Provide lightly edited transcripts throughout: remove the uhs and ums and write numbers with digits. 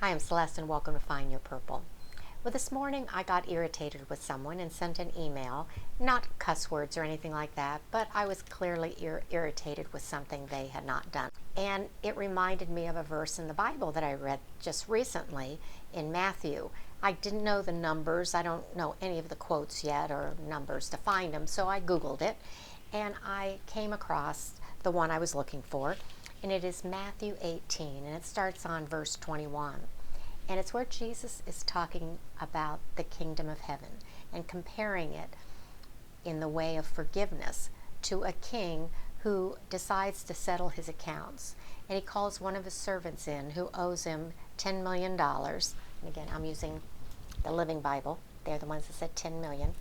Hi, I'm Celeste and welcome to Find Your Purple. Well, this morning I got irritated with someone and sent an email, not cuss words or anything like that, but I was clearly irritated with something they had not done. And it reminded me of a verse in the Bible that I read just recently in Matthew. I didn't know the numbers. I don't know any of the quotes yet or numbers to find them, so I Googled it and I came across the one I was looking for. And it is Matthew 18, and it starts on verse 21. And it's where Jesus is talking about the kingdom of heaven and comparing it in the way of forgiveness to a king who decides to settle his accounts. And he calls one of his servants in who owes him $10 million. And again, I'm using the Living Bible. They're the ones that said 10 million.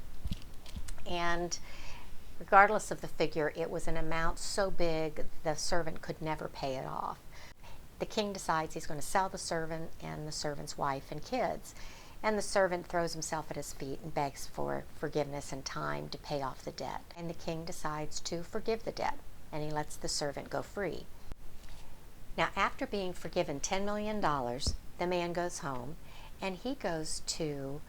And regardless of the figure, it was an amount so big the servant could never pay it off. The king decides he's going to sell the servant and the servant's wife and kids. And the servant throws himself at his feet and begs for forgiveness and time to pay off the debt. And the king decides to forgive the debt, and he lets the servant go free. Now, after being forgiven $10 million, the man goes home, and he goes to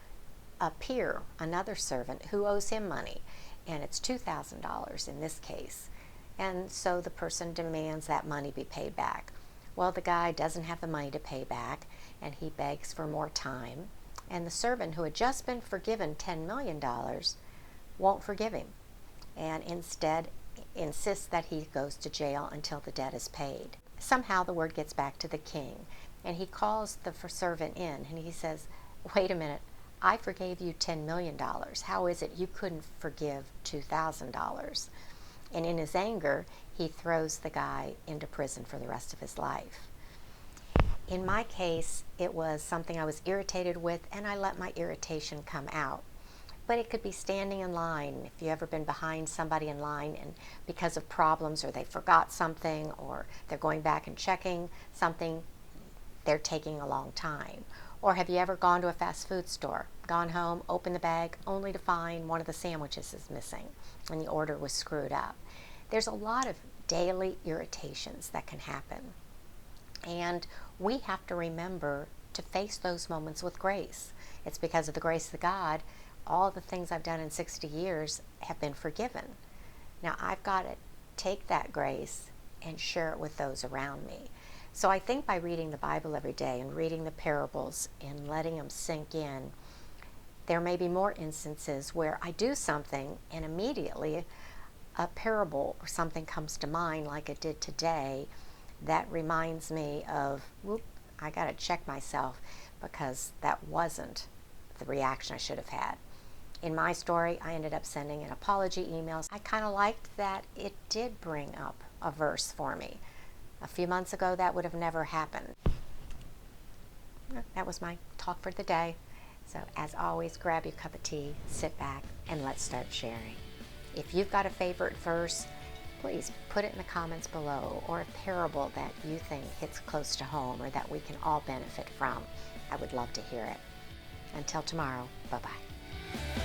a peer, another servant, who owes him money. And it's $2,000 in this case. And so the person demands that money be paid back. Well, the guy doesn't have the money to pay back, and he begs for more time. And the servant, who had just been forgiven $10 million, won't forgive him, and instead insists that he goes to jail until the debt is paid. Somehow the word gets back to the king, and he calls the servant in, and he says, "Wait a minute, I forgave you $10 million. How is it you couldn't forgive $2,000? And in his anger, he throws the guy into prison for the rest of his life. In my case, it was something I was irritated with, and I let my irritation come out. But it could be standing in line. If you've ever been behind somebody in line and because of problems, or they forgot something, or they're going back and checking something, they're taking a long time. Or have you ever gone to a fast food store, gone home, opened the bag, only to find one of the sandwiches is missing and the order was screwed up? There's a lot of daily irritations that can happen. And we have to remember to face those moments with grace. It's because of the grace of God, all the things I've done in 60 years have been forgiven. Now I've got to take that grace and share it with those around me. So I think by reading the Bible every day and reading the parables and letting them sink in, there may be more instances where I do something and immediately a parable or something comes to mind, like it did today, that reminds me of, whoop, I got to check myself, because that wasn't the reaction I should have had. In my story, I ended up sending an apology email. I kind of liked that it did bring up a verse for me. A few months ago, that would have never happened. That was my talk for the day. So as always, grab your cup of tea, sit back, and let's start sharing. If you've got a favorite verse, please put it in the comments below, or a parable that you think hits close to home or that we can all benefit from. I would love to hear it. Until tomorrow, bye-bye.